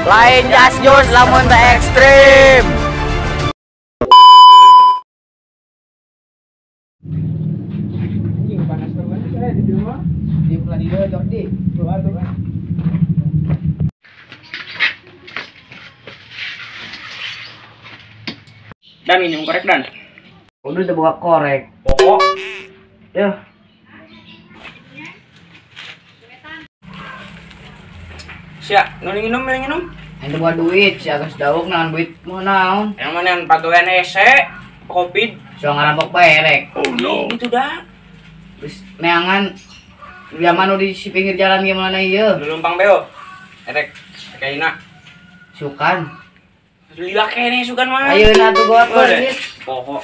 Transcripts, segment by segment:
Lain jas jos lamun teh ekstrim. Anjing panas banget saya di rumah. Di Pladido Jordi. Tuh kan. Dan minum korek dan. Udah buka korek. Pokok. Ya. Siap, minum. Itu buat duit, si Agus Dauk naon duit mau naon. Yang mana yang patuan ese, covid. So ngarampok bae Oh no. Itu dah. Terus neangan zaman di si pinggir jalan gimana ieu? Lumpang beo. Erek kayaknya. Sukan. Lila kene sukan mah. Ayeuna tuh gua duit. Pokok.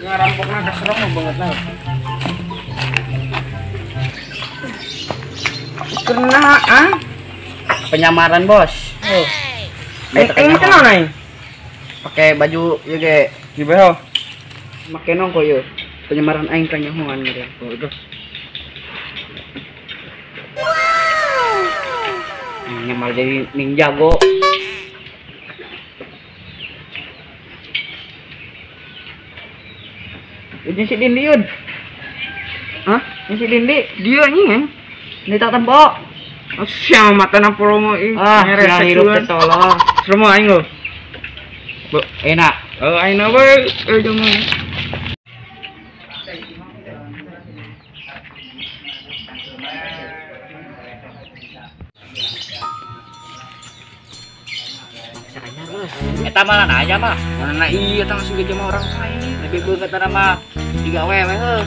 Ngarampokna kaserem banget lah. Kena Penyamaran, Bos. Ini kenal nai? Pakai baju ieu ge. Di beo. Make nongko ieu. Penyamaran aing teh nyahoan gitu. Udah. Nyamar jadi ninjago. Ini si Dindi yun. Hah? Ini si Dindi. Dia nih. Ini tak tembok. Siapa mata na promo ini? Sila hirup ke tolong. Semua aing lo. Enak. Aing apa? Jangan. Eta mah aja mah. Mana iya tang sudah jam orang lain. Lebih beungeut mah 3 wewe heuh.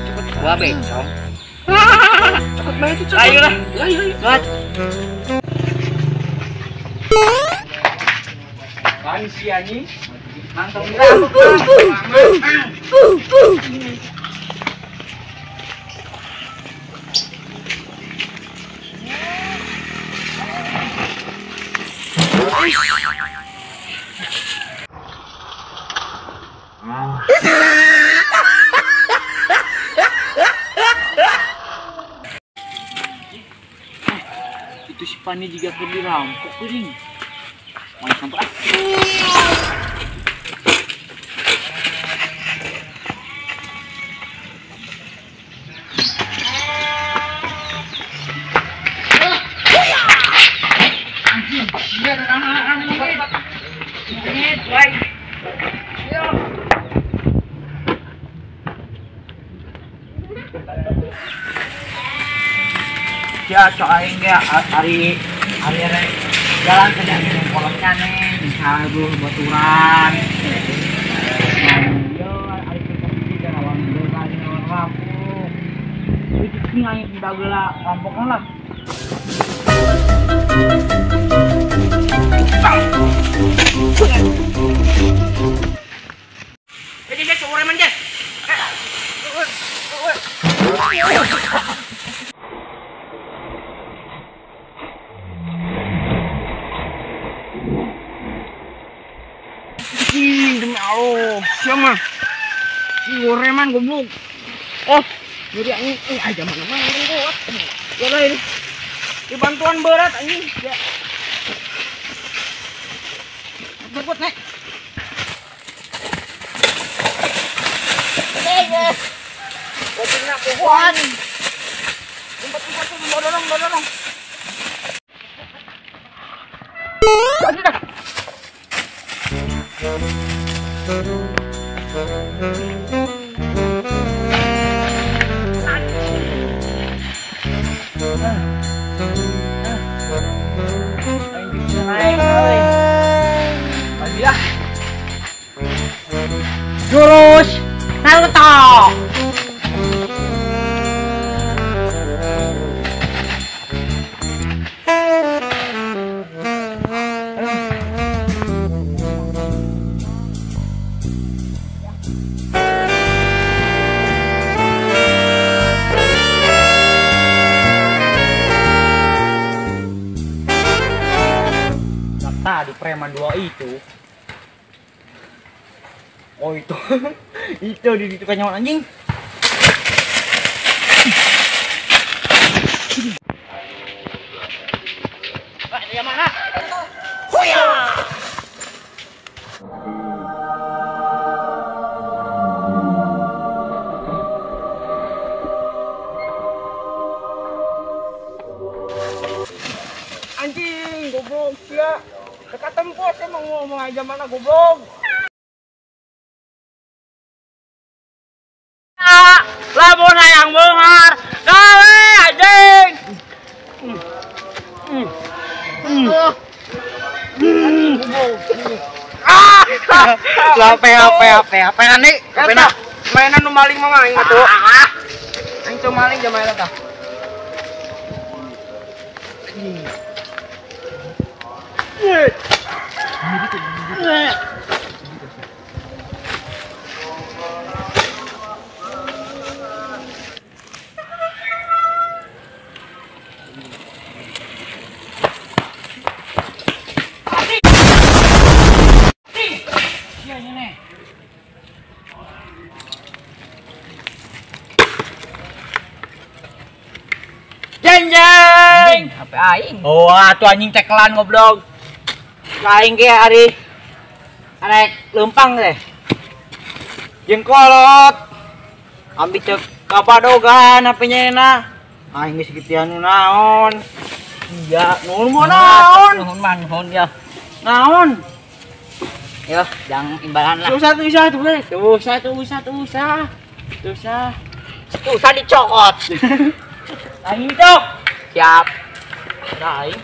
Cepet Gua bencong. cepet banget itu. Ayo lah. Ayo. Gat. Kan si anjing. Mantap. Itu si Pani juga dirampok kuring. Mau sampai Ya soalnya enggak hari jalan ke jalan kolomnya nih bisa dulu baturan yo hari kita rawan dulu aja rawan rampok itu sih yang dagela rampoknya lah jadi seorang manja. Demi Allah, siapa? Goreman goblok. Oh, jadi anjing, aja mana kuat. Ya lah ini. Di bantuan berat anjing. Ya. Berbuat naik. Bocilnya pohon. Tempat tuh dorong. Jurus Naruto. itu. Oh itu. Itu di situ kan nyawa anjing. Pak, dia mana? Hoya. Anjing, goblok sia. Dekat tempos emang ngomong aja mana goblok. Lamun hayang beunghar, gawe anjing. Apa nanti? Eta mainan nu maling mah aing atuh. Aing teu maling jam main eta. Jeng jeng. HP aing. Oh, atuh anjing cekelan goblok. Aing ge ari arek leumpang teh. Jeung kolot. Ambil cek kabadogan HP-nya na. Aing geus gitian nu naon. Iya, nuhun moal naon? Nuhun mah nuhun ya. Naon? Yo, jangan imbalan lah. Tuh usah tuh we. Tuh usah dicokot. Aing cok. Siap. Dah aing.